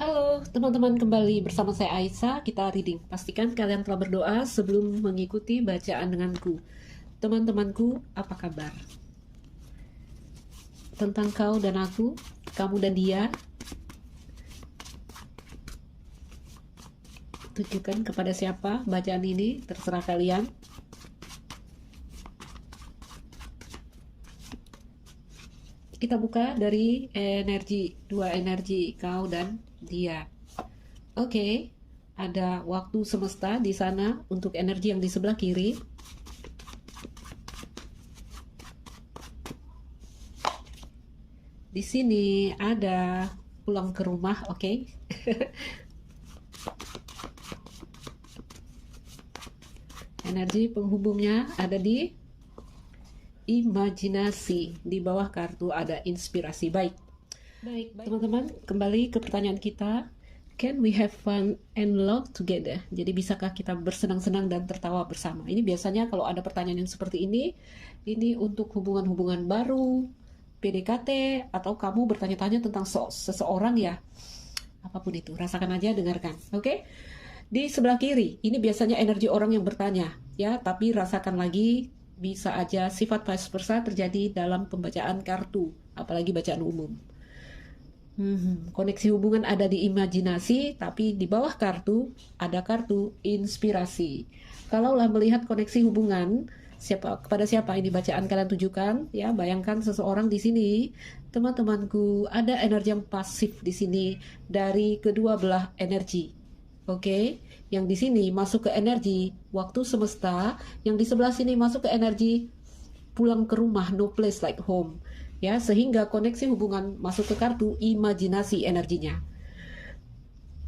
Halo teman-teman, kembali bersama saya Aisyah. Kita reading. Pastikan kalian telah berdoa sebelum mengikuti bacaan denganku. Teman-temanku, apa kabar? Tentang kau dan aku, kamu dan dia, tujukan kepada siapa bacaan ini, terserah kalian. Kita buka dari dua energi kau dan dia. Oke, ada waktu semesta di sana untuk energi yang di sebelah kiri. Di sini ada pulang ke rumah, oke? Energi penghubungnya ada di imajinasi. Di bawah kartu ada inspirasi. Baik. Teman-teman, kembali ke pertanyaan kita. Can we have fun and love together? Jadi bisakah kita bersenang-senang dan tertawa bersama? Ini biasanya kalau ada pertanyaan yang seperti ini untuk hubungan-hubungan baru, PDKT, atau kamu bertanya-tanya tentang seseorang ya. Apapun itu, rasakan aja, dengarkan. Oke? Di sebelah kiri, ini biasanya energi orang yang bertanya, ya, tapi rasakan lagi, bisa aja sifat vice versa terjadi dalam pembacaan kartu, apalagi bacaan umum. Koneksi hubungan ada di imajinasi, tapi di bawah kartu ada kartu inspirasi. Kalaulah melihat koneksi hubungan, kepada siapa ini bacaan kalian tujukan, ya, bayangkan seseorang di sini, teman-temanku, ada energi yang pasif di sini dari kedua belah energi. Oke, yang di sini masuk ke energi waktu semesta, yang di sebelah sini masuk ke energi pulang ke rumah, no place like home. Ya, sehingga koneksi hubungan masuk ke kartu imajinasi energinya.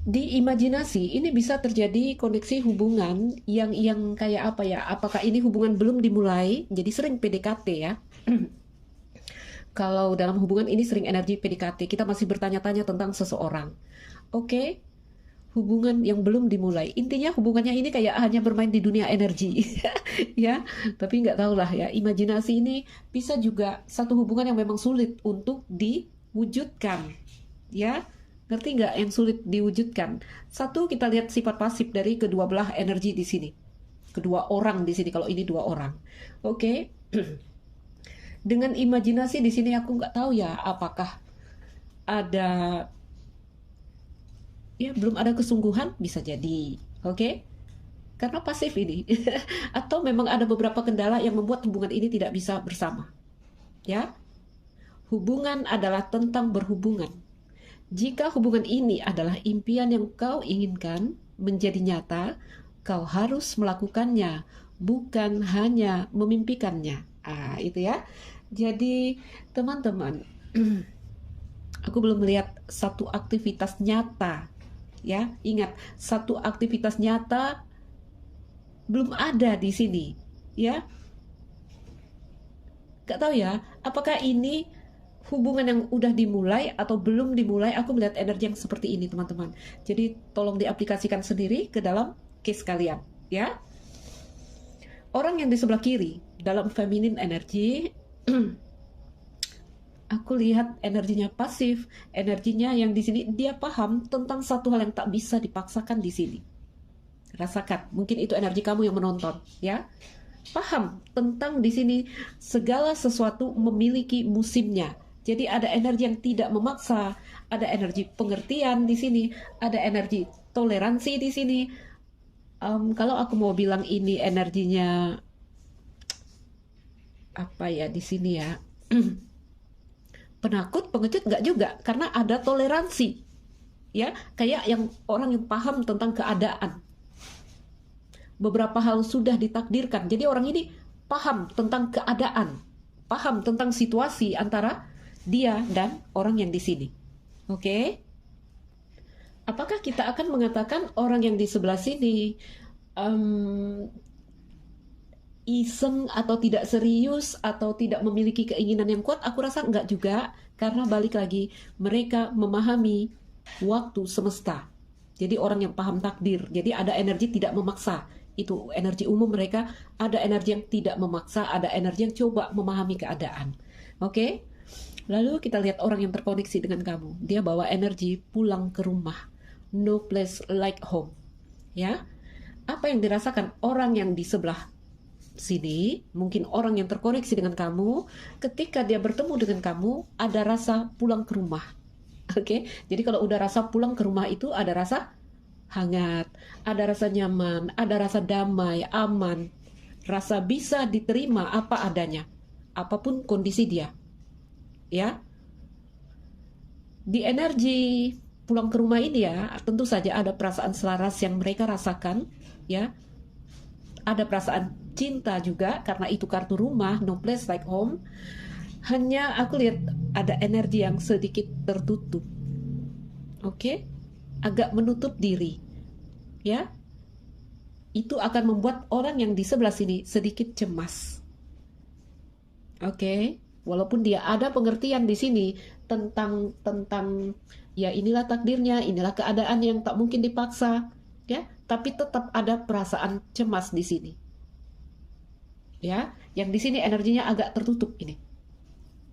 Di imajinasi ini bisa terjadi koneksi hubungan yang kayak apa ya? Apakah ini hubungan belum dimulai? Jadi sering PDKT ya. Kalau dalam hubungan ini sering energi PDKT, kita masih bertanya-tanya tentang seseorang. Oke, hubungan yang belum dimulai. Intinya hubungannya ini kayak hanya bermain di dunia energi. Ya, tapi nggak tahu lah ya. Imajinasi ini bisa juga satu hubungan yang memang sulit untuk diwujudkan. Ya, ngerti nggak yang sulit diwujudkan? Satu, kita lihat sifat pasif dari kedua belah energi di sini. Kedua orang di sini, kalau ini dua orang. Oke. Dengan imajinasi di sini aku nggak tahu ya, apakah ada, ya, belum ada kesungguhan, bisa jadi, oke? Karena pasif ini. Atau memang ada beberapa kendala yang membuat hubungan ini tidak bisa bersama, ya. Hubungan adalah tentang berhubungan. Jika hubungan ini adalah impian yang kau inginkan menjadi nyata, kau harus melakukannya, bukan hanya memimpikannya. Itu ya. Jadi teman-teman, aku belum melihat satu aktivitas nyata. Ya, ingat, satu aktivitas nyata belum ada di sini, ya. Gak tahu ya, apakah ini hubungan yang udah dimulai atau belum dimulai. Aku melihat energi yang seperti ini, teman-teman. Jadi tolong diaplikasikan sendiri ke dalam case kalian, ya. Orang yang di sebelah kiri dalam feminine energy, aku lihat energinya pasif, energinya yang di sini dia paham tentang satu hal yang tak bisa dipaksakan di sini. Rasakan, mungkin itu energi kamu yang menonton, ya. Paham tentang di sini segala sesuatu memiliki musimnya. Jadi ada energi yang tidak memaksa, ada energi pengertian di sini, ada energi toleransi di sini. Kalau aku mau bilang ini energinya apa ya di sini ya? Penakut, pengecut nggak juga, karena ada toleransi, ya, kayak yang orang yang paham tentang keadaan. Beberapa hal sudah ditakdirkan, jadi orang ini paham tentang keadaan, paham tentang situasi antara dia dan orang yang di sini. Oke? Apakah kita akan mengatakan orang yang di sebelah sini iseng atau tidak serius atau tidak memiliki keinginan yang kuat? Aku rasa enggak juga, karena balik lagi mereka memahami waktu semesta. Jadi orang yang paham takdir. Jadi ada energi tidak memaksa. Itu energi umum mereka. Ada energi yang tidak memaksa, ada energi yang coba memahami keadaan. Oke? Lalu kita lihat orang yang terkoneksi dengan kamu. Dia bawa energi pulang ke rumah. No place like home. Ya. Apa yang dirasakan orang yang di sebelah sini, mungkin orang yang terkoneksi dengan kamu, ketika dia bertemu dengan kamu, ada rasa pulang ke rumah. Oke. Jadi kalau udah rasa pulang ke rumah itu ada rasa hangat, ada rasa nyaman, ada rasa damai, aman, rasa bisa diterima apa adanya, apapun kondisi dia. Ya, di energi pulang ke rumah ini ya, tentu saja ada perasaan selaras yang mereka rasakan, ya. Ada perasaan cinta juga karena itu kartu rumah, no place like home. Hanya aku lihat ada energi yang sedikit tertutup. Oke? Agak menutup diri. Ya. Itu akan membuat orang yang di sebelah sini sedikit cemas. Oke? Walaupun dia ada pengertian di sini tentang ya inilah takdirnya, inilah keadaan yang tak mungkin dipaksa, ya, tapi tetap ada perasaan cemas di sini. Ya, yang di sini energinya agak tertutup ini.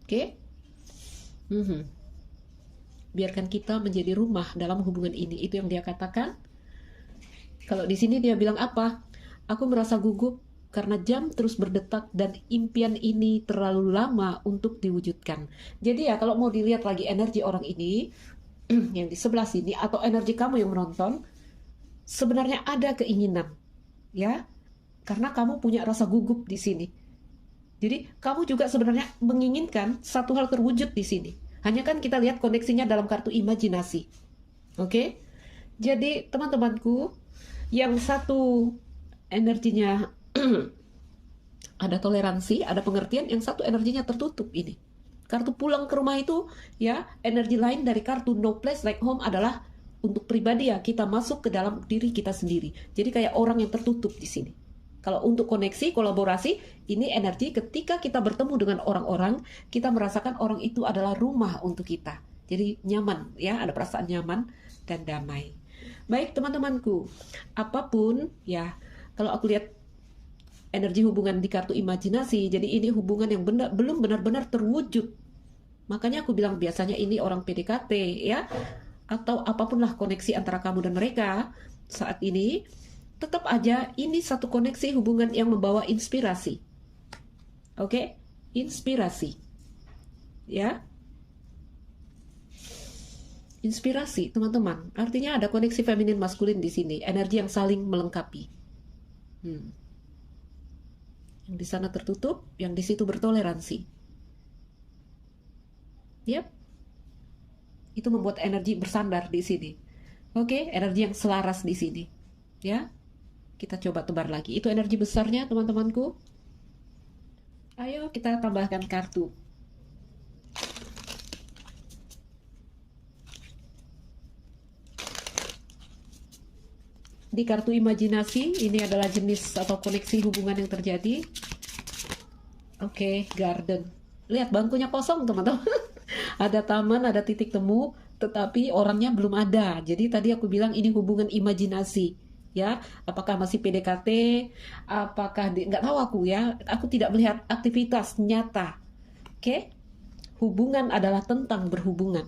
Oke? Biarkan kita menjadi rumah dalam hubungan ini. Itu yang dia katakan. Kalau di sini dia bilang apa? Aku merasa gugup karena jam terus berdetak dan impian ini terlalu lama untuk diwujudkan. Jadi ya kalau mau dilihat lagi energi orang ini yang di sebelah sini atau energi kamu yang menonton, sebenarnya ada keinginan, ya, karena kamu punya rasa gugup di sini. Jadi kamu juga sebenarnya menginginkan satu hal terwujud di sini. Hanya kan kita lihat koneksinya dalam kartu imajinasi. Oke? Jadi teman-temanku, yang satu energinya ada toleransi, ada pengertian, yang satu energinya tertutup ini. Kartu pulang ke rumah itu, ya, energi lain dari kartu no place like home adalah untuk pribadi ya, kita masuk ke dalam diri kita sendiri. Jadi kayak orang yang tertutup di sini. Kalau untuk koneksi, kolaborasi, ini energi ketika kita bertemu dengan orang-orang, kita merasakan orang itu adalah rumah untuk kita. Jadi nyaman, ya, ada perasaan nyaman dan damai. Baik teman-temanku, apapun ya, kalau aku lihat energi hubungan di kartu imajinasi, jadi ini hubungan yang belum benar-benar terwujud. Makanya aku bilang biasanya ini orang PDKT ya, atau apapun lah koneksi antara kamu dan mereka saat ini, tetap aja ini satu koneksi hubungan yang membawa inspirasi. Oke? Inspirasi. Ya. Inspirasi, teman-teman. Artinya ada koneksi feminin maskulin di sini, energi yang saling melengkapi. Yang di sana tertutup, yang di situ bertoleransi. Yap. Itu membuat energi bersandar di sini. Oke, energi yang selaras di sini. Ya. Kita coba tebar lagi. Itu energi besarnya, teman-temanku. Ayo kita tambahkan kartu. Di kartu imajinasi, ini adalah jenis atau koneksi hubungan yang terjadi. Oke, garden. Lihat bangkunya kosong, teman-teman. Ada taman, ada titik temu, tetapi orangnya belum ada. Jadi tadi aku bilang ini hubungan imajinasi. Ya, apakah masih PDKT? Apakah nggak tahu aku ya. Aku tidak melihat aktivitas nyata. Oke? Hubungan adalah tentang berhubungan.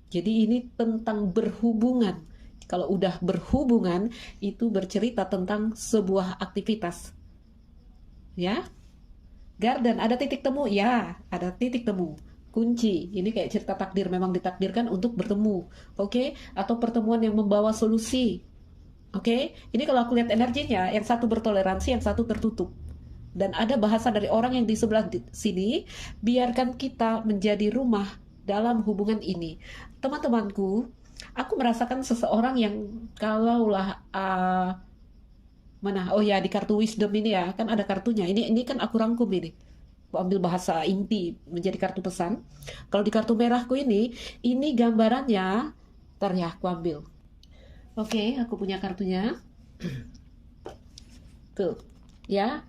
Jadi ini tentang berhubungan. Kalau udah berhubungan, itu bercerita tentang sebuah aktivitas. Ya. Garden, ada titik temu? Ya, ada titik temu. Kunci, ini kayak cerita takdir, memang ditakdirkan untuk bertemu. Oke? Atau pertemuan yang membawa solusi. Oke? Ini kalau aku lihat energinya, yang satu bertoleransi, yang satu tertutup. Dan ada bahasa dari orang yang di sebelah sini, biarkan kita menjadi rumah dalam hubungan ini. Teman-temanku, aku merasakan seseorang yang kalaulah mana? Oh ya, di kartu wisdom ini ya, kan ada kartunya. Ini kan aku rangkum ini. Aku ambil bahasa inti menjadi kartu pesan. Kalau di kartu merahku ini gambarannya. Ntar ya, aku ambil. Oke, aku punya kartunya. Tuh, ya.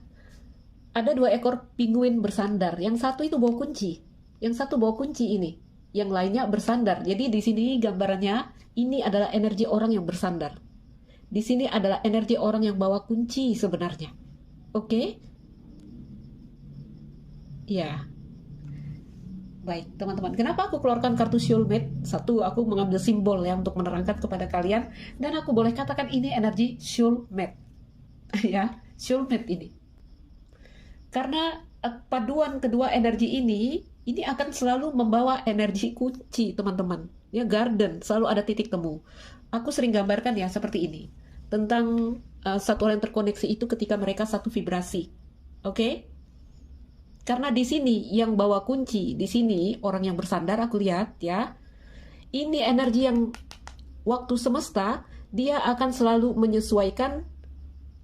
Ada 2 ekor penguin bersandar. Yang satu itu bawa kunci. Yang satu bawa kunci ini. Yang lainnya bersandar. Jadi di sini gambarannya ini adalah energi orang yang bersandar. Di sini adalah energi orang yang bawa kunci sebenarnya. Oke? Ya. Baik, teman-teman. Kenapa aku keluarkan kartu soulmate? Satu, aku mengambil simbol ya untuk menerangkan kepada kalian, dan aku boleh katakan ini energi soulmate. Ya, soulmate ini. Karena paduan kedua energi ini akan selalu membawa energi kunci, teman-teman. Ya, garden, selalu ada titik temu. Aku sering gambarkan ya seperti ini. Tentang satu orang yang terkoneksi itu ketika mereka satu vibrasi. Oke? Karena di sini yang bawa kunci, di sini orang yang bersandar aku lihat ya. Ini energi yang waktu semesta dia akan selalu menyesuaikan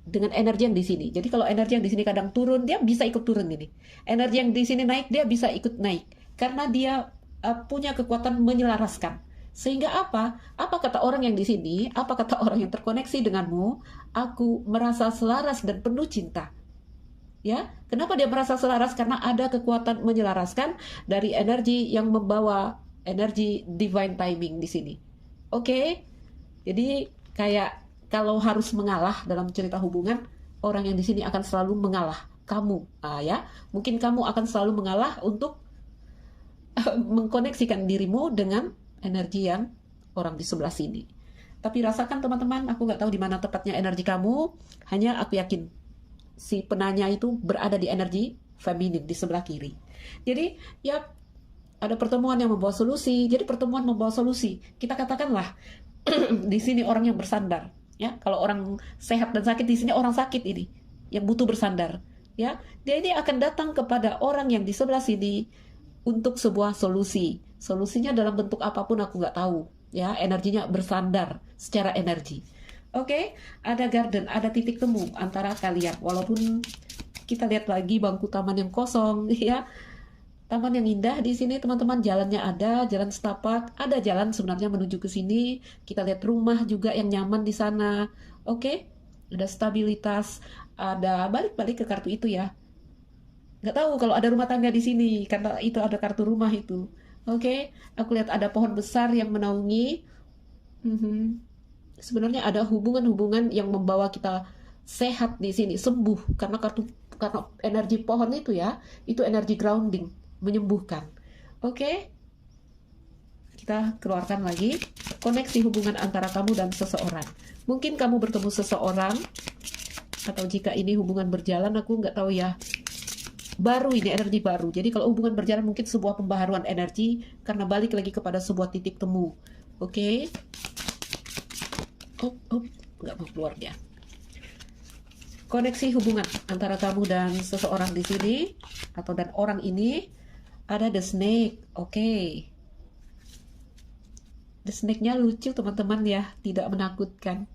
dengan energi yang di sini. Jadi kalau energi yang di sini kadang turun, dia bisa ikut turun ini. Energi yang di sini naik, dia bisa ikut naik. Karena dia punya kekuatan menyelaraskan. Sehingga apa? Apa kata orang yang di sini? Apa kata orang yang terkoneksi denganmu? Aku merasa selaras dan penuh cinta. Ya, kenapa dia merasa selaras? Karena ada kekuatan menyelaraskan dari energi yang membawa energi divine timing di sini. Oke, jadi kayak kalau harus mengalah dalam cerita hubungan, orang yang di sini akan selalu mengalah. Kamu, ya, mungkin kamu akan selalu mengalah untuk mengkoneksikan dirimu dengan energi yang orang di sebelah sini. Tapi rasakan teman-teman, aku nggak tahu di mana tepatnya energi kamu. Hanya aku yakin si penanya itu berada di energi feminin di sebelah kiri. Jadi ya ada pertemuan yang membawa solusi. Jadi pertemuan membawa solusi. Kita katakanlah di sini orang yang bersandar. Ya, kalau orang sehat dan sakit, di sini orang sakit ini yang butuh bersandar. Ya, dia ini akan datang kepada orang yang di sebelah sini untuk sebuah solusi. Solusinya dalam bentuk apapun aku nggak tahu. Ya, energinya bersandar secara energi. Oke, ada garden, ada titik temu antara kalian. Walaupun kita lihat lagi bangku taman yang kosong, ya. Taman yang indah di sini, teman-teman. Jalannya ada, jalan setapak, ada jalan sebenarnya menuju ke sini. Kita lihat rumah juga yang nyaman di sana. Oke, ada stabilitas, ada balik-balik ke kartu itu ya. Nggak tahu kalau ada rumah tangga di sini, karena itu ada kartu rumah itu. Oke, aku lihat ada pohon besar yang menaungi. Sebenarnya ada hubungan-hubungan yang membawa kita sehat di sini, sembuh karena energi pohon itu ya, itu energi grounding, menyembuhkan. Oke. Kita keluarkan lagi koneksi hubungan antara kamu dan seseorang. Mungkin kamu bertemu seseorang, atau jika ini hubungan berjalan, aku nggak tahu ya. Baru ini energi baru. Jadi kalau hubungan berjalan mungkin sebuah pembaharuan energi karena balik lagi kepada sebuah titik temu. Oke. Nggak mau keluar dia. Koneksi hubungan antara kamu dan seseorang di sini atau dan orang ini ada the snake. Oke. The snake-nya lucu teman-teman ya, tidak menakutkan.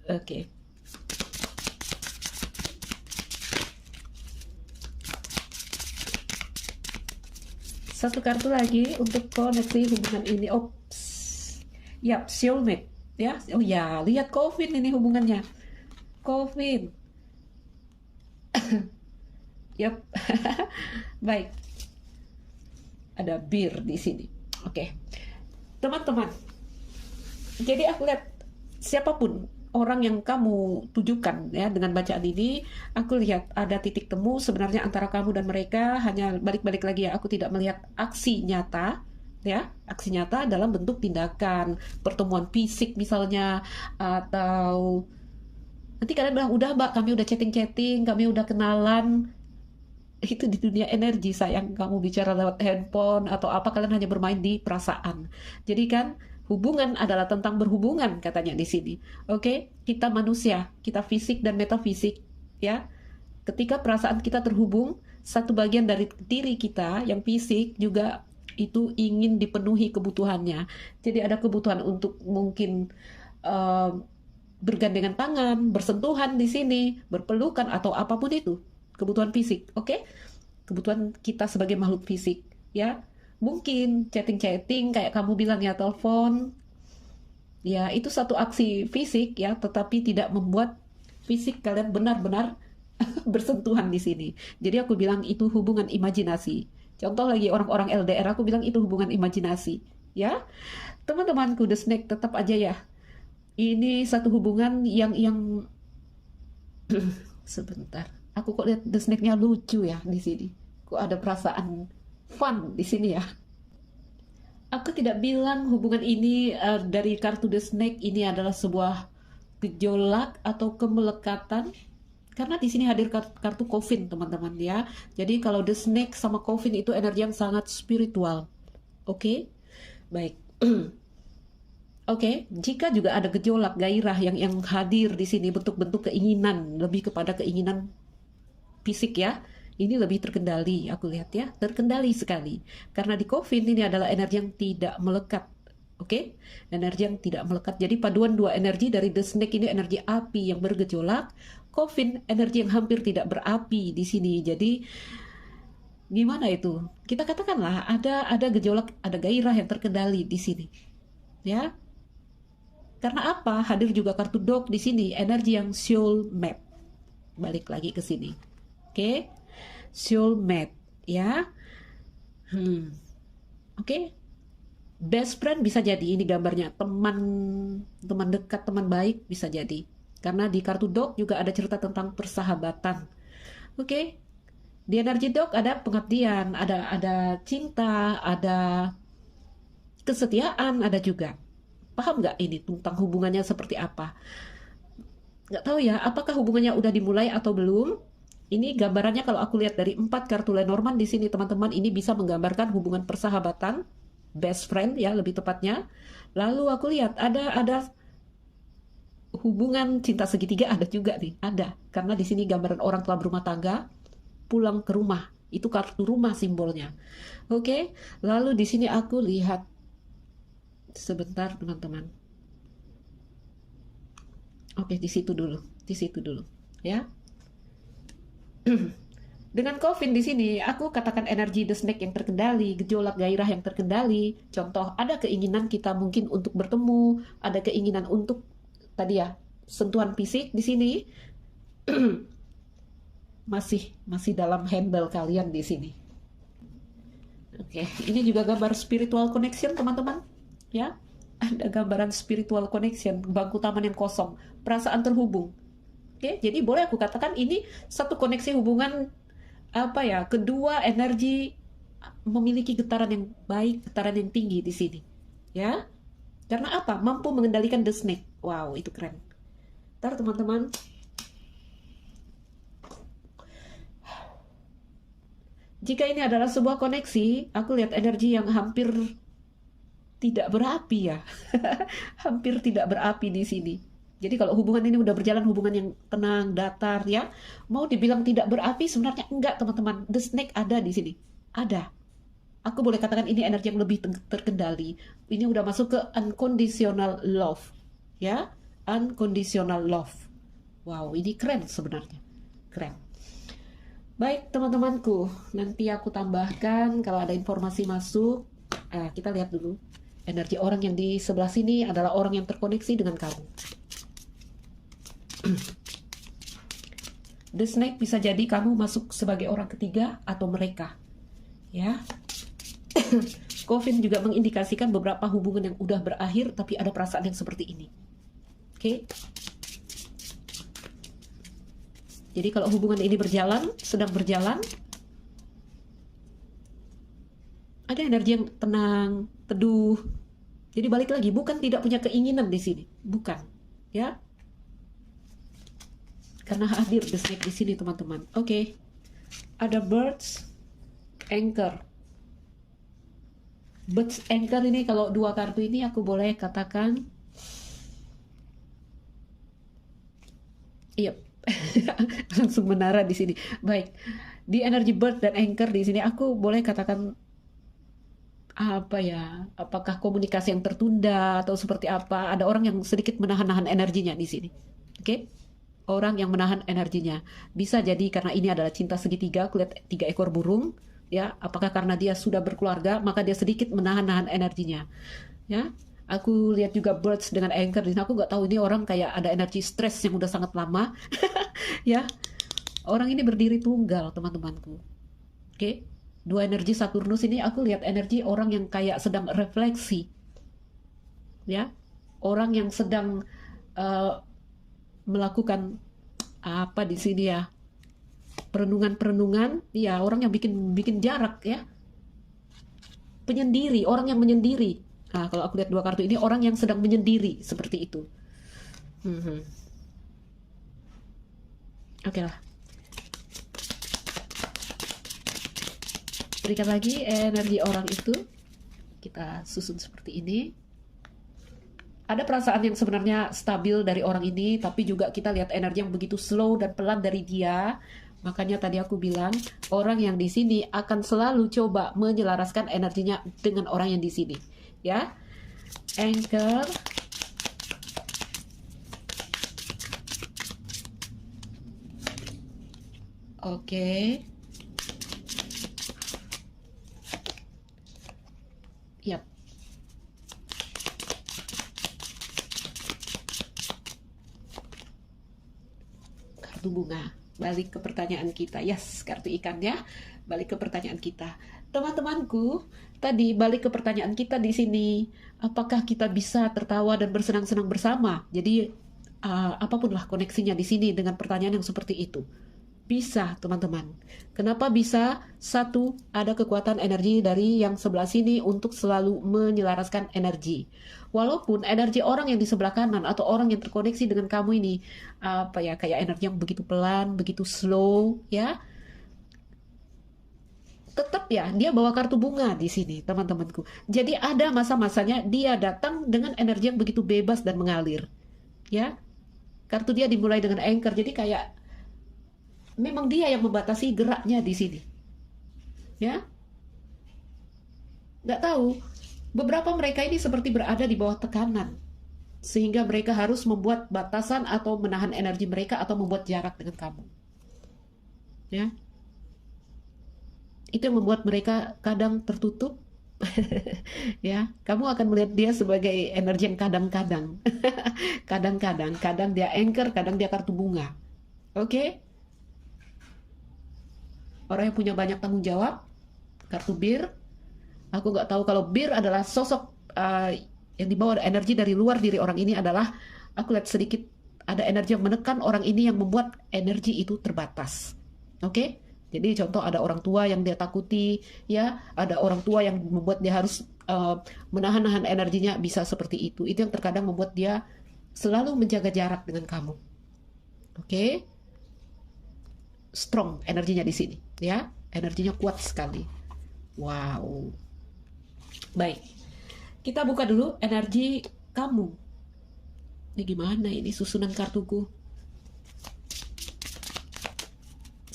Oke. Satu kartu lagi untuk koneksi hubungan ini. Yap, soulmate ya. Oh ya, lihat COVID ini hubungannya. COVID. Yap. Baik. Ada bir di sini. Oke. Teman-teman. Jadi aku lihat siapapun orang yang kamu tujukan ya dengan bacaan ini, aku lihat ada titik temu sebenarnya antara kamu dan mereka. Hanya balik-balik lagi ya, aku tidak melihat aksi nyata. Ya, aksi nyata dalam bentuk tindakan, pertemuan fisik misalnya, atau nanti kalian bilang, udah mbak, kami udah chatting-chatting, kami udah kenalan. Itu di dunia energi sayang, kamu bicara lewat handphone atau apa, kalian hanya bermain di perasaan. Jadi kan hubungan adalah tentang berhubungan katanya di sini. Oke, kita manusia, kita fisik dan metafisik ya. Ketika perasaan kita terhubung, satu bagian dari diri kita yang fisik juga itu ingin dipenuhi kebutuhannya. Jadi ada kebutuhan untuk mungkin bergandengan tangan, bersentuhan di sini, berpelukan atau apapun itu. Kebutuhan fisik, oke? Kebutuhan kita sebagai makhluk fisik, ya. Mungkin chatting-chatting kayak kamu bilang ya, telepon. Ya, itu satu aksi fisik ya, tetapi tidak membuat fisik kalian benar-benar bersentuhan di sini. Jadi aku bilang itu hubungan imajinasi. Contoh lagi orang-orang LDR, aku bilang itu hubungan imajinasi, ya. Teman-temanku the snake, tetap aja ya. Ini satu hubungan yang sebentar. Aku kok lihat the snake-nya lucu ya di sini. Kok ada perasaan fun di sini ya. Aku tidak bilang hubungan ini dari kartu The Snake ini adalah sebuah gejolak atau kemelekatan, karena di sini hadir kartu Coffin teman-teman ya. Jadi kalau The Snake sama Coffin itu energi yang sangat spiritual. Oke, baik. Oke, jika juga ada gejolak gairah yang hadir di sini bentuk-bentuk keinginan, lebih kepada keinginan fisik ya, ini lebih terkendali, aku lihat ya, terkendali sekali. Karena di Coffin ini adalah energi yang tidak melekat. Oke, energi yang tidak melekat. Jadi paduan dua energi dari The Snake ini energi api yang bergejolak, Coffin energi yang hampir tidak berapi di sini. Jadi gimana itu? Kita katakanlah ada gejolak, ada gairah yang terkendali di sini. Ya. Karena apa? Hadir juga kartu Dog di sini, energi yang soul mate. Balik lagi ke sini. Oke. Soul mate, ya. Oke. Best friend bisa jadi, ini gambarnya teman dekat, teman baik bisa jadi. Karena di kartu Dog juga ada cerita tentang persahabatan. Oke. Di energi Dog ada pengabdian, ada cinta, ada kesetiaan, ada juga. Paham nggak ini tentang hubungannya seperti apa? Nggak tahu ya, apakah hubungannya udah dimulai atau belum? Ini gambarannya kalau aku lihat dari 4 kartu Lenormand di sini teman-teman, ini bisa menggambarkan hubungan persahabatan, best friend ya lebih tepatnya. Lalu aku lihat ada hubungan cinta segitiga, ada juga nih, ada. Karena di sini gambaran orang telah berumah tangga, pulang ke rumah, itu kartu rumah simbolnya. Oke, lalu di sini aku lihat sebentar teman-teman. Oke, di situ dulu ya. Dengan Coffin di sini, aku katakan energi The Snake yang terkendali, gejolak gairah yang terkendali. Contoh, ada keinginan kita mungkin untuk bertemu, ada keinginan untuk tadi ya, sentuhan fisik di sini. masih dalam handle kalian di sini. Oke, ini juga gambar spiritual connection teman-teman. Ya, ada gambaran spiritual connection, bangku taman yang kosong, perasaan terhubung. Oke, jadi boleh aku katakan ini satu koneksi hubungan apa ya? Kedua energi memiliki getaran yang baik, getaran yang tinggi di sini. Ya. Karena apa? Mampu mengendalikan The Snake. Wow, itu keren. Ntar teman-teman. Jika ini adalah sebuah koneksi, aku lihat energi yang hampir tidak berapi ya. Hampir tidak berapi di sini. Jadi kalau hubungan ini udah berjalan, hubungan yang tenang, datar ya. Mau dibilang tidak berapi sebenarnya enggak teman-teman. The Snake ada di sini. Ada. Aku boleh katakan ini energi yang lebih terkendali. Ini udah masuk ke unconditional love. Ya, unconditional love. Wow, ini keren sebenarnya. Keren. Baik teman-temanku, nanti aku tambahkan kalau ada informasi masuk. Kita lihat dulu. Energi orang yang di sebelah sini adalah orang yang terkoneksi dengan kamu. The Snake bisa jadi kamu masuk sebagai orang ketiga atau mereka. Ya. Coffin juga mengindikasikan beberapa hubungan yang udah berakhir tapi ada perasaan yang seperti ini. Oke. Jadi kalau hubungan ini sedang berjalan, ada energi yang tenang, teduh. Jadi balik lagi, bukan tidak punya keinginan di sini, bukan, ya. Karena hadir The Snake di sini teman-teman. Oke. Ada Birds, Anchor. Birds, Anchor ini kalau dua kartu ini aku boleh katakan, iya. Langsung menara di sini. Baik, di energi Bird dan Anchor di sini aku boleh katakan apa ya? Apakah komunikasi yang tertunda atau seperti apa? Ada orang yang sedikit menahan-nahan energinya di sini. Oke? Orang yang menahan energinya. Bisa jadi karena ini adalah cinta segitiga. Aku lihat 3 ekor burung. Ya, apakah karena dia sudah berkeluarga maka dia sedikit menahan-nahan energinya. Ya. Aku lihat juga Birds dengan Anchor di sini. Aku nggak tahu ini orang kayak ada energi stres yang udah sangat lama. Ya, orang ini berdiri tunggal teman-temanku. Oke, 2 energi Saturnus ini aku lihat energi orang yang kayak sedang refleksi. Ya, orang yang sedang melakukan apa di sini ya? Perenungan-perenungan. Ya, orang yang bikin jarak ya. penyendiri, orang yang menyendiri. Nah, kalau aku lihat dua kartu ini, orang yang sedang menyendiri seperti itu. Mhm. Oke lah. Berikan lagi energi orang itu. Kita susun seperti ini. Ada perasaan yang sebenarnya stabil dari orang ini, tapi juga kita lihat energi yang begitu slow dan pelan dari dia. Makanya tadi aku bilang, orang yang di sini akan selalu coba menyelaraskan energinya dengan orang yang di sini. Ya, Anchor. Oke. Yap. Kartu bunga. Balik ke pertanyaan kita. Yes, kartu ikan ya. Balik ke pertanyaan kita. Teman-temanku, tadi balik ke pertanyaan kita di sini. Apakah kita bisa tertawa dan bersenang-senang bersama? Jadi, apapun lah koneksinya di sini dengan pertanyaan yang seperti itu. Bisa, teman-teman. Kenapa bisa? Satu, ada kekuatan energi dari yang sebelah sini untuk selalu menyelaraskan energi. Walaupun energi orang yang di sebelah kanan atau orang yang terkoneksi dengan kamu ini, apa ya, kayak energi yang begitu pelan, begitu slow, ya, tetap ya, dia bawa kartu bunga di sini, teman-temanku. Jadi ada masa-masanya dia datang dengan energi yang begitu bebas dan mengalir, ya. Kartu dia dimulai dengan anchor, jadi kayak memang dia yang membatasi geraknya di sini, ya. Nggak tahu, beberapa mereka ini seperti berada di bawah tekanan, sehingga mereka harus membuat batasan atau menahan energi mereka atau membuat jarak dengan kamu, ya. Itu yang membuat mereka kadang tertutup. Ya, kamu akan melihat dia sebagai energi yang kadang-kadang, kadang dia anchor, kadang dia kartu bunga. Oke. Orang yang punya banyak tanggung jawab, kartu bir. Aku nggak tahu kalau bir adalah sosok yang dibawa energi dari luar diri orang ini adalah, aku lihat sedikit ada energi yang menekan orang ini yang membuat energi itu terbatas. Oke? Jadi contoh ada orang tua yang dia takuti, ya, ada orang tua yang membuat dia harus menahan-nahan energinya, bisa seperti itu. Itu yang terkadang membuat dia selalu menjaga jarak dengan kamu. Oke? Strong energinya di sini, ya. Energinya kuat sekali. Wow. Baik. Kita buka dulu energi kamu. Ini gimana ini susunan kartuku?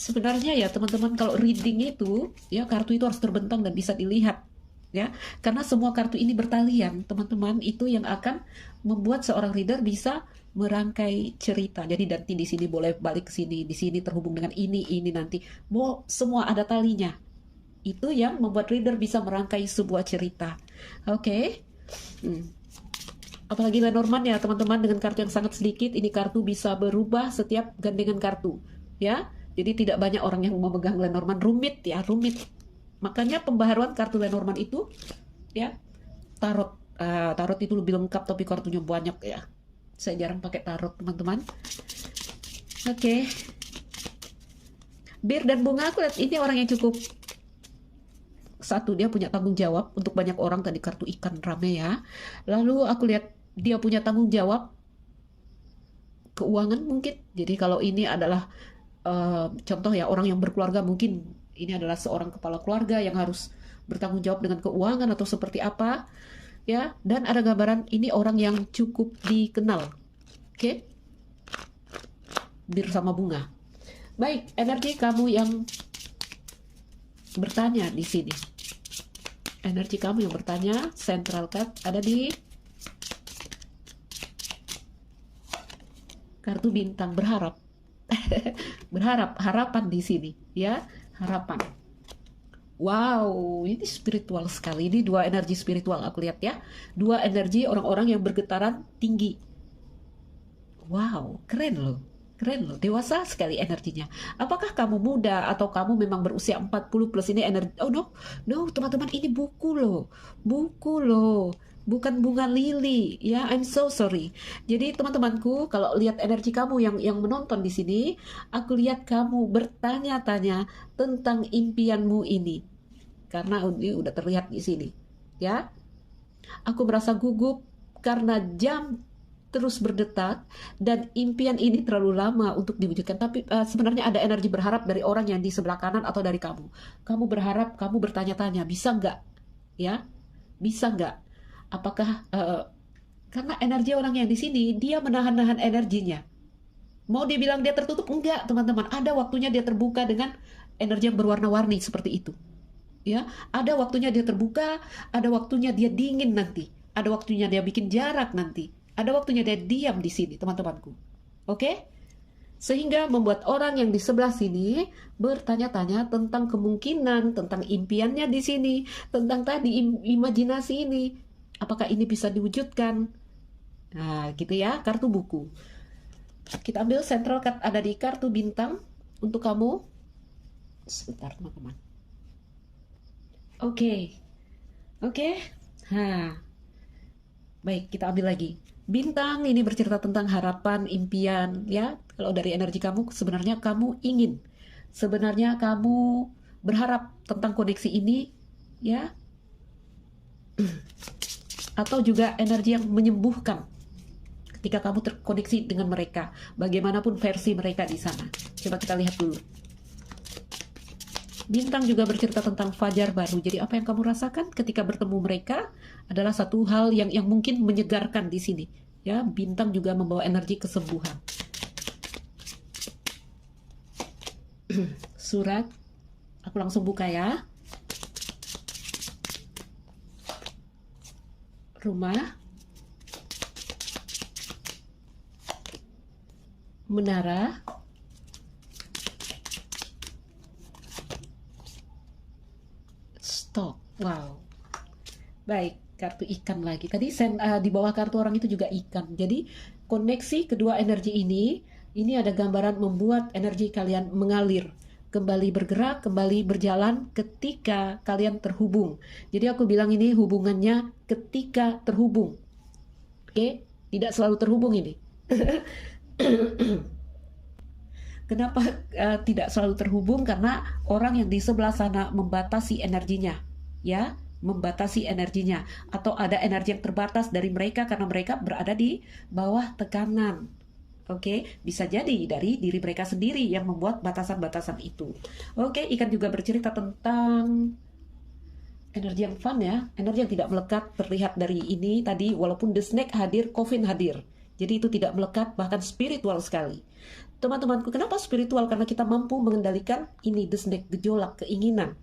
Sebenarnya ya teman-teman, kalau reading itu, ya, kartu itu harus terbentang dan bisa dilihat, ya. Karena semua kartu ini bertalian, teman-teman. Itu yang akan membuat seorang reader bisa merangkai cerita. Jadi nanti di sini boleh balik ke sini, di sini terhubung dengan ini nanti. Semua ada talinya. Itu yang membuat reader bisa merangkai sebuah cerita. Oke. Apalagi Lenormand ya teman-teman, dengan kartu yang sangat sedikit, ini kartu bisa berubah setiap gandengan kartu, ya. Jadi tidak banyak orang yang memegang Lenormand, rumit ya, rumit. Makanya pembaharuan kartu Lenormand itu, ya, tarot. Tarot itu lebih lengkap tapi kartunya banyak ya. Saya jarang pakai tarot teman-teman. Oke. Bir dan bunga, aku lihat ini orang yang cukup, satu, dia punya tanggung jawab untuk banyak orang, tadi kartu ikan rame ya. Lalu aku lihat dia punya tanggung jawab keuangan mungkin. Jadi kalau ini adalah contoh ya, orang yang berkeluarga, mungkin ini adalah seorang kepala keluarga yang harus bertanggung jawab dengan keuangan atau seperti apa, ya. Dan ada gambaran ini orang yang cukup dikenal. Oke. Bir sama bunga. Baik, energi kamu yang bertanya di sini. Energi kamu yang bertanya, central card ada di kartu bintang, berharap. Berharap, harapan di sini, ya, harapan. Wow, ini spiritual sekali. Ini dua energi spiritual aku lihat ya. Dua energi orang-orang yang bergetaran tinggi. Wow, keren loh. Keren loh, dewasa sekali energinya. Apakah kamu muda atau kamu memang berusia 40 plus ini energi? Oh no, no teman-teman, ini buku loh. Buku loh. Bukan bunga lili, ya. I'm so sorry. Jadi teman-temanku, kalau lihat energi kamu yang menonton di sini, aku lihat kamu bertanya-tanya tentang impianmu ini, karena ini udah terlihat di sini. ya. Aku merasa gugup karena jam terus berdetak dan impian ini terlalu lama untuk diwujudkan. Tapi sebenarnya ada energi berharap dari orang yang di sebelah kanan atau dari kamu. Kamu berharap, kamu bertanya-tanya, bisa nggak? Ya, bisa nggak? Apakah karena energi orang yang di sini dia menahan-nahan energinya. Mau dibilang dia tertutup? Enggak, teman-teman. Ada waktunya dia terbuka dengan energi yang berwarna-warni seperti itu. Ya, ada waktunya dia terbuka, ada waktunya dia dingin nanti, ada waktunya dia bikin jarak nanti, ada waktunya dia diam di sini, teman-temanku. Oke? Sehingga membuat orang yang di sebelah sini bertanya-tanya tentang kemungkinan, tentang impiannya di sini, tentang tadi imajinasi ini. Apakah ini bisa diwujudkan? Nah, gitu ya, kartu buku. Kita ambil central card ada di kartu bintang untuk kamu. Sebentar, teman-teman. Oke. Baik, kita ambil lagi. Bintang ini bercerita tentang harapan, impian, ya. Kalau dari energi kamu, sebenarnya kamu ingin. Sebenarnya kamu berharap tentang koneksi ini, ya. Atau juga energi yang menyembuhkan ketika kamu terkoneksi dengan mereka. Bagaimanapun versi mereka di sana. Coba kita lihat dulu. Bintang juga bercerita tentang fajar baru. Jadi apa yang kamu rasakan ketika bertemu mereka adalah satu hal yang mungkin menyegarkan di sini. Ya, bintang juga membawa energi kesembuhan. Surat, aku langsung buka ya. Rumah, menara, stok. Wow. Baik, kartu ikan lagi. Tadi di bawah kartu orang itu juga ikan. Jadi koneksi kedua energi ini ada gambaran membuat energi kalian mengalir, kembali bergerak, kembali berjalan ketika kalian terhubung. Jadi aku bilang ini hubungannya ketika terhubung. Oke, tidak selalu terhubung ini. Kenapa tidak selalu terhubung? Karena orang yang di sebelah sana membatasi energinya, ya, membatasi energinya, atau ada energi yang terbatas dari mereka karena mereka berada di bawah tekanan. Oke, bisa jadi dari diri mereka sendiri yang membuat batasan-batasan itu. Oke, ikan juga bercerita tentang energi yang fun ya, energi yang tidak melekat terlihat dari ini tadi, walaupun the snake hadir, coffin hadir. Jadi itu tidak melekat, bahkan spiritual sekali. Teman-temanku, kenapa spiritual? Karena kita mampu mengendalikan ini, the snake, gejolak, keinginan.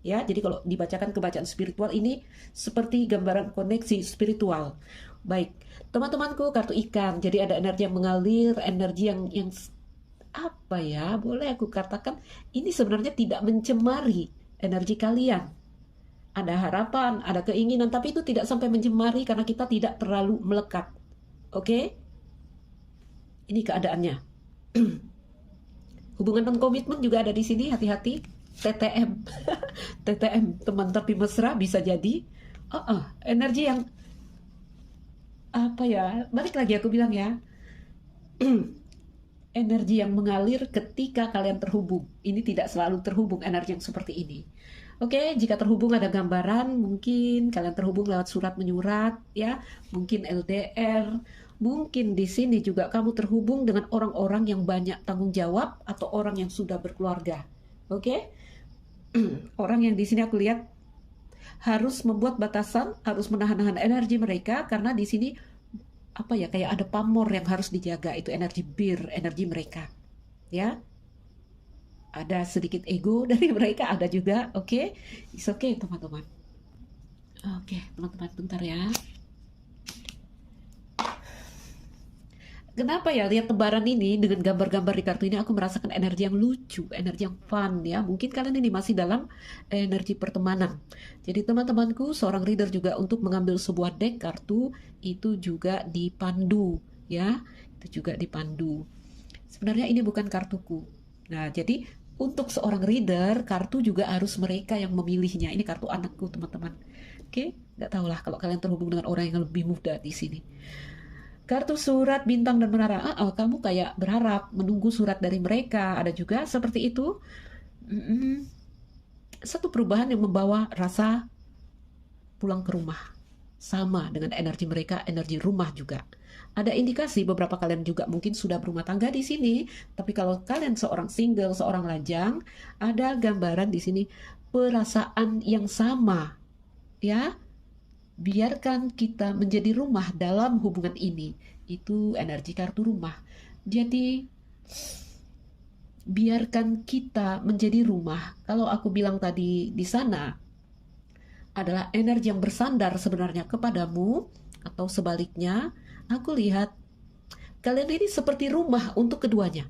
Ya, jadi kalau dibacakan kebacaan spiritual ini seperti gambaran koneksi spiritual. Baik, teman-temanku, kartu ikan. Jadi ada energi yang mengalir, energi yang apa ya? Boleh aku katakan ini sebenarnya tidak mencemari energi kalian. Ada harapan, ada keinginan, tapi itu tidak sampai mencemari karena kita tidak terlalu melekat. Oke? Ini keadaannya. Hubungan dan komitmen juga ada di sini, hati-hati. TTM. TTM, teman tapi mesra bisa jadi. Energi yang apa ya? Balik lagi aku bilang ya. Energi yang mengalir ketika kalian terhubung. Ini tidak selalu terhubung energi yang seperti ini. Oke, jika terhubung ada gambaran, mungkin kalian terhubung lewat surat menyurat, ya, mungkin LDR, mungkin di sini juga kamu terhubung dengan orang-orang yang banyak tanggung jawab atau orang yang sudah berkeluarga. Oke, orang yang di sini aku lihat harus membuat batasan, harus menahan-nahan energi mereka karena di sini apa ya, kayak ada pamor yang harus dijaga, itu energi energi mereka, ya. Ada sedikit ego dari mereka, ada juga. Oke, it's okay teman-teman. Oke, teman-teman, bentar ya. Kenapa ya lihat tebaran ini dengan gambar-gambar di kartu ini aku merasakan energi yang lucu, energi yang fun ya. Mungkin kalian ini masih dalam energi pertemanan. Jadi teman-temanku, seorang reader juga untuk mengambil sebuah deck kartu itu juga dipandu ya. Itu juga dipandu. Sebenarnya ini bukan kartuku. Nah, jadi untuk seorang reader, kartu juga harus mereka yang memilihnya. Ini kartu anakku, teman-teman. Oke, nggak tahulah kalau kalian terhubung dengan orang yang lebih muda di sini. Kartu surat, bintang, dan menara. Kamu kayak berharap menunggu surat dari mereka. Ada juga seperti itu. Satu perubahan yang membawa rasa pulang ke rumah. Sama dengan energi mereka, energi rumah juga. Ada indikasi beberapa kalian juga mungkin sudah berumah tangga di sini, tapi kalau kalian seorang single, seorang lajang, ada gambaran di sini perasaan yang sama, ya. Biarkan kita menjadi rumah dalam hubungan ini. Itu energi kartu rumah. Jadi biarkan kita menjadi rumah. Kalau aku bilang tadi di sana adalah energi yang bersandar sebenarnya kepadamu, atau sebaliknya, aku lihat kalian ini seperti rumah untuk keduanya.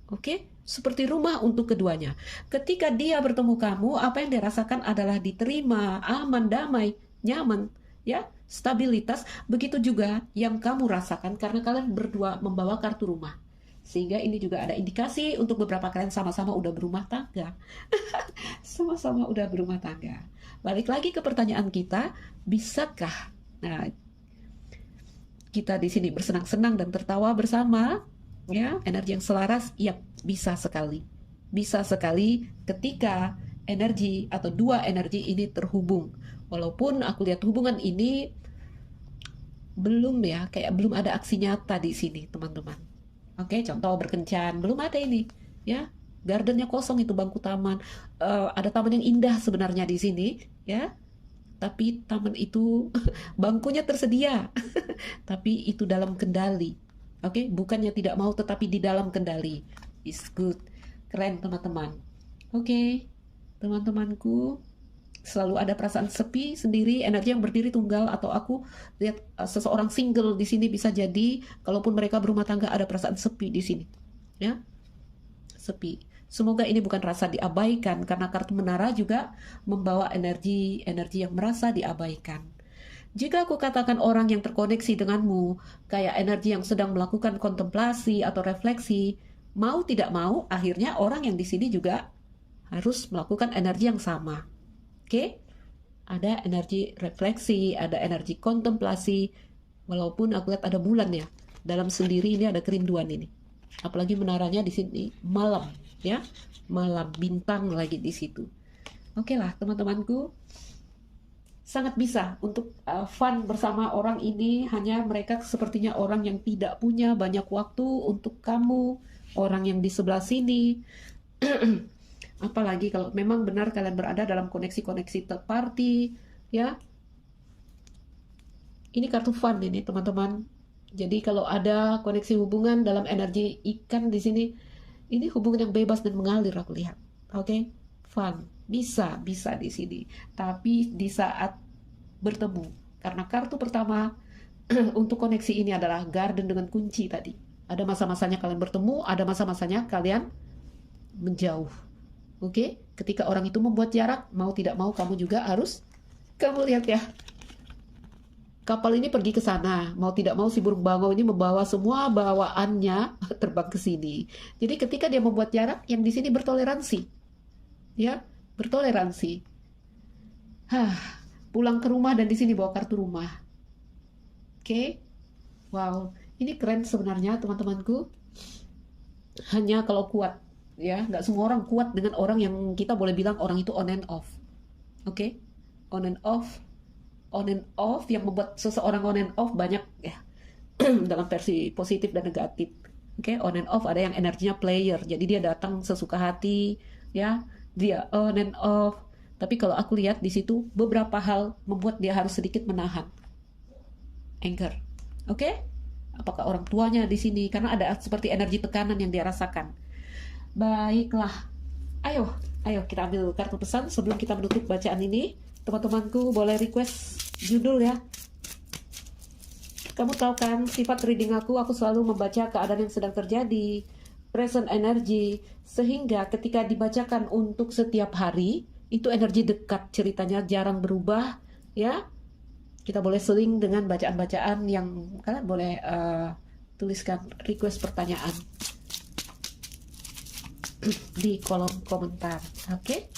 Oke? Seperti rumah untuk keduanya. Ketika dia bertemu kamu, apa yang dia rasakan adalah diterima, aman, damai, nyaman, ya, stabilitas. Begitu juga yang kamu rasakan karena kalian berdua membawa kartu rumah. Sehingga ini juga ada indikasi untuk beberapa kalian sama-sama udah berumah tangga. Sama-sama udah berumah tangga. Balik lagi ke pertanyaan kita, bisakah kita di sini bersenang-senang dan tertawa bersama? Ya, energi yang selaras, ya bisa sekali. Bisa sekali ketika energi atau dua energi ini terhubung. Walaupun aku lihat hubungan ini belum ya, kayak belum ada aksi nyata di sini, teman-teman. Oke, contoh berkencan, belum ada ini, ya. Gardennya kosong itu bangku taman. Ada taman yang indah sebenarnya di sini, ya. Tapi taman itu bangkunya tersedia, tapi itu dalam kendali. Oke, bukannya tidak mau, tetapi di dalam kendali. Is good, keren teman-teman. Oke, teman-temanku. Selalu ada perasaan sepi sendiri, energi yang berdiri tunggal, atau aku lihat seseorang single di sini bisa jadi, kalaupun mereka berumah tangga ada perasaan sepi di sini, ya, sepi. Semoga ini bukan rasa diabaikan, karena kartu menara juga membawa energi yang merasa diabaikan. Jika aku katakan orang yang terkoneksi denganmu, kayak energi yang sedang melakukan kontemplasi atau refleksi, mau tidak mau, akhirnya orang yang di sini juga harus melakukan energi yang sama. Oke, ada energi refleksi, ada energi kontemplasi, walaupun aku lihat ada bulan ya, dalam sendiri ini ada kerinduan ini. Apalagi menaranya di sini malam, ya, malam, bintang lagi di situ. Oke lah teman-temanku, sangat bisa untuk fun bersama orang ini. Hanya mereka sepertinya orang yang tidak punya banyak waktu untuk kamu, orang yang di sebelah sini. Apalagi kalau memang benar kalian berada dalam koneksi-koneksi third party, ya. Ini kartu fun ini, teman-teman. Jadi kalau ada koneksi hubungan dalam energi ikan di sini, ini hubungan yang bebas dan mengalir aku lihat. Oke, fun. Bisa di sini. Tapi di saat bertemu, karena kartu pertama untuk koneksi ini adalah garden dengan kunci tadi. Ada masa-masanya kalian bertemu, ada masa-masanya kalian menjauh. Oke, ketika orang itu membuat jarak, mau tidak mau kamu juga harus, kamu lihat ya, kapal ini pergi ke sana, mau tidak mau si burung bangau ini membawa semua bawaannya terbang ke sini. Jadi ketika dia membuat jarak, yang di sini bertoleransi, ya, bertoleransi. Pulang ke rumah dan di sini bawa kartu rumah. Oke, wow, ini keren sebenarnya teman-temanku. Hanya kalau kuat. Ya, nggak semua orang kuat dengan orang yang kita boleh bilang orang itu on and off. Oke, on and off yang membuat seseorang on and off banyak ya. Dalam versi positif dan negatif. Oke, on and off ada yang energinya player, jadi dia datang sesuka hati, ya, dia on and off. Tapi kalau aku lihat di situ beberapa hal membuat dia harus sedikit menahan. Anger, oke? Apakah orang tuanya di sini? Karena ada seperti energi tekanan yang dia rasakan. Baiklah, ayo kita ambil kartu pesan sebelum kita menutup bacaan ini. Teman-temanku boleh request judul ya. Kamu tahu kan sifat reading aku selalu membaca keadaan yang sedang terjadi, present energy, sehingga ketika dibacakan untuk setiap hari, itu energi dekat, ceritanya jarang berubah, ya. Kita boleh seling dengan bacaan-bacaan yang kalian boleh tuliskan request pertanyaan di kolom komentar, oke?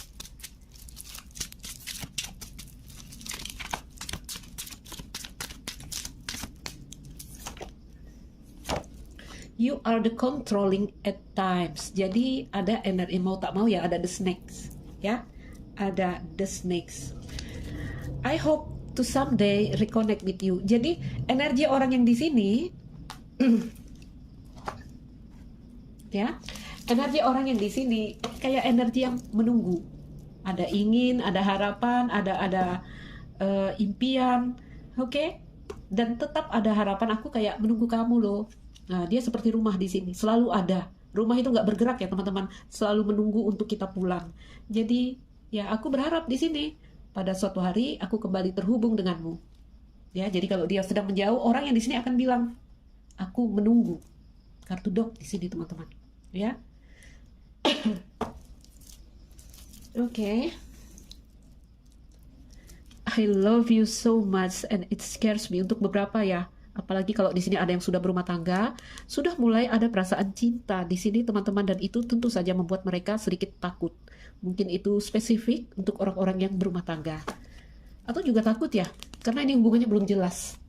You are the controlling at times. Jadi ada energi mau tak mau ya, ada the snakes, ya, ada the snakes. I hope to someday reconnect with you. Jadi energi orang yang di sini ya, energi orang yang di sini kayak energi yang menunggu. Ada ingin, ada harapan, ada impian, oke? Dan tetap ada harapan, aku kayak menunggu kamu loh. Nah, dia seperti rumah di sini, selalu ada. Rumah itu nggak bergerak ya teman-teman, selalu menunggu untuk kita pulang. Jadi ya aku berharap di sini pada suatu hari aku kembali terhubung denganmu. Ya, jadi kalau dia sedang menjauh, orang yang di sini akan bilang, aku menunggu. Kartu dok di sini teman-teman. Ya, oke. I love you so much and it scares me untuk beberapa ya. Apalagi kalau di sini ada yang sudah berumah tangga, sudah mulai ada perasaan cinta di sini teman-teman, dan itu tentu saja membuat mereka sedikit takut. Mungkin itu spesifik untuk orang-orang yang berumah tangga. Atau juga takut ya, karena ini hubungannya belum jelas.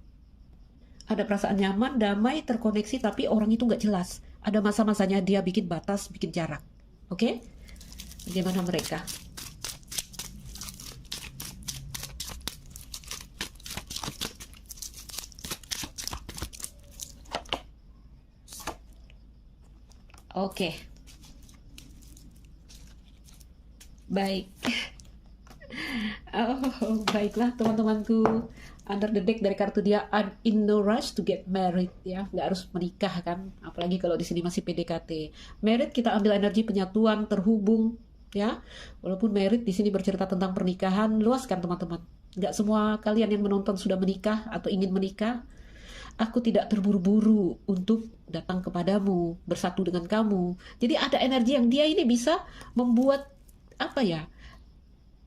Ada perasaan nyaman, damai, terkoneksi, tapi orang itu nggak jelas. Ada masa-masanya dia bikin batas, bikin jarak. Oke? Bagaimana mereka? Oke. Baik. Oh, baiklah teman-temanku. Under the deck dari kartu dia, I'm in no rush to get married, ya, nggak harus menikah kan, apalagi kalau di sini masih PDKT. Married kita ambil energi penyatuan, terhubung, ya. Walaupun married di sini bercerita tentang pernikahan, luas kan teman-teman. Nggak semua kalian yang menonton sudah menikah atau ingin menikah. Aku tidak terburu-buru untuk datang kepadamu, bersatu dengan kamu. Jadi ada energi yang dia ini bisa membuat apa ya?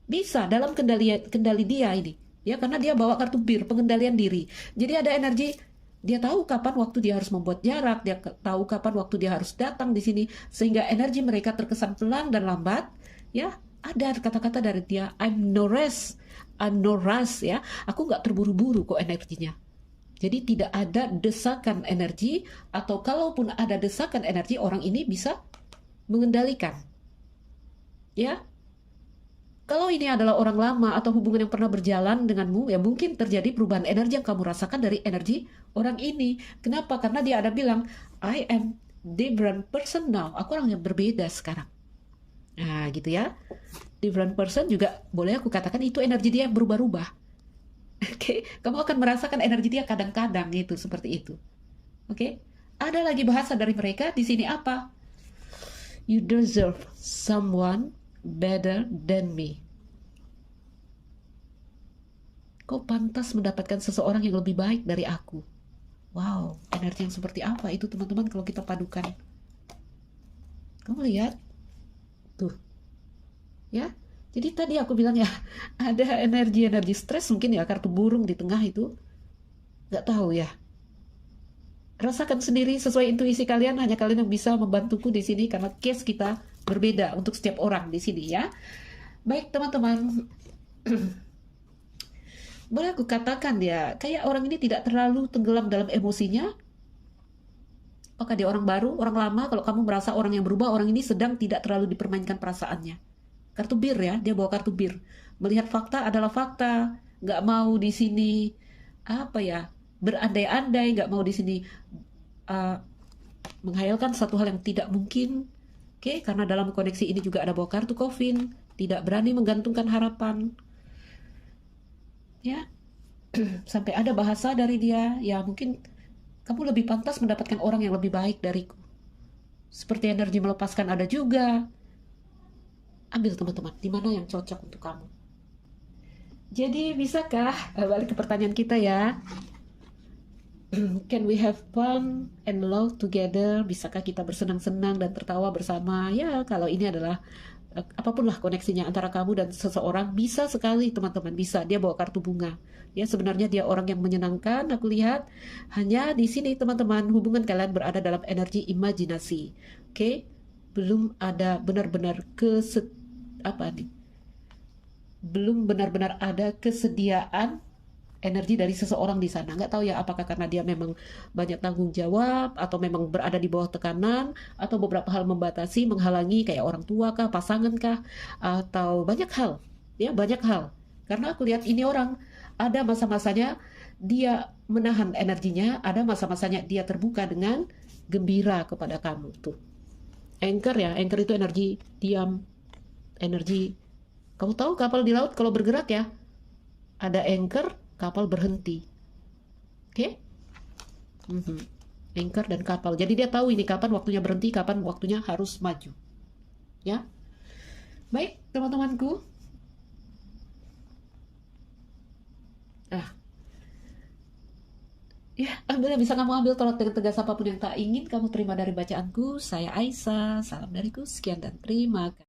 Bisa dalam kendali dia ini. Ya, karena dia bawa kartu bir, pengendalian diri. Jadi ada energi, dia tahu kapan waktu dia harus membuat jarak, dia tahu kapan waktu dia harus datang di sini, sehingga energi mereka terkesan pelan dan lambat. Ya, ada kata-kata dari dia, I'm no rush, ya. Aku nggak terburu-buru kok energinya. Jadi tidak ada desakan energi, atau kalaupun ada desakan energi, orang ini bisa mengendalikan. Ya, kalau ini adalah orang lama atau hubungan yang pernah berjalan denganmu, ya mungkin terjadi perubahan energi yang kamu rasakan dari energi orang ini. Kenapa? Karena dia ada bilang, I am different person now. Aku orang yang berbeda sekarang. Nah, gitu ya. Different person juga boleh aku katakan itu energi dia yang berubah-ubah. Oke, kamu akan merasakan energi dia kadang-kadang itu seperti itu. Oke, ada lagi bahasa dari mereka di sini apa? You deserve someone better than me. Kau pantas mendapatkan seseorang yang lebih baik dari aku. Wow, energi yang seperti apa itu teman-teman kalau kita padukan? Kamu lihat? Tuh. Ya. Jadi tadi aku bilang ya, ada energi stres mungkin ya, kartu burung di tengah itu. Nggak tahu ya. Rasakan sendiri sesuai intuisi kalian, hanya kalian yang bisa membantuku di sini karena case kita berbeda untuk setiap orang di sini ya. Baik teman-teman. Boleh aku katakan ya, kayak orang ini tidak terlalu tenggelam dalam emosinya. Apakah dia orang baru, orang lama? Kalau kamu merasa orang yang berubah, orang ini sedang tidak terlalu dipermainkan perasaannya. Kartu bir ya, dia bawa kartu bir. Melihat fakta adalah fakta, nggak mau di sini apa ya, berandai-andai, nggak mau di sini menghayalkan satu hal yang tidak mungkin. Oke, karena dalam koneksi ini juga ada bawa kartu coffin, tidak berani menggantungkan harapan. Ya, sampai ada bahasa dari dia, ya mungkin kamu lebih pantas mendapatkan orang yang lebih baik dariku. Seperti energi melepaskan ada juga. Ambil teman-teman, di mana yang cocok untuk kamu. Jadi bisakah, balik ke pertanyaan kita ya, can we have fun and love together? Bisakah kita bersenang-senang dan tertawa bersama? Ya, kalau ini adalah apapun lah koneksinya antara kamu dan seseorang, bisa sekali teman-teman, bisa. Dia bawa kartu bunga. Ya, sebenarnya dia orang yang menyenangkan, aku lihat. Hanya di sini teman-teman, hubungan kalian berada dalam energi imajinasi. Oke? Belum ada benar-benar belum benar-benar ada kesediaan energi dari seseorang di sana. Nggak tahu ya, apakah karena dia memang banyak tanggung jawab, atau memang berada di bawah tekanan, atau beberapa hal membatasi, menghalangi, kayak orang tua kah, pasangan kah, atau banyak hal. Ya, banyak hal. Karena aku lihat ini orang ada masa-masanya dia menahan energinya, ada masa-masanya dia terbuka dengan gembira kepada kamu tuh. Anchor ya, anchor itu energi diam, energi. Kamu tahu kapal di laut kalau bergerak ya, ada anchor, kapal berhenti. Oke? Mhm. Anchor dan kapal. Jadi dia tahu ini kapan waktunya berhenti, kapan waktunya harus maju. Ya. Baik, teman-temanku. Ah, ya, ambil yang bisa kamu ambil, tolak dengan tegas apapun yang tak ingin kamu terima dari bacaanku. Saya Aisyah, salam dariku, sekian dan terima kasih.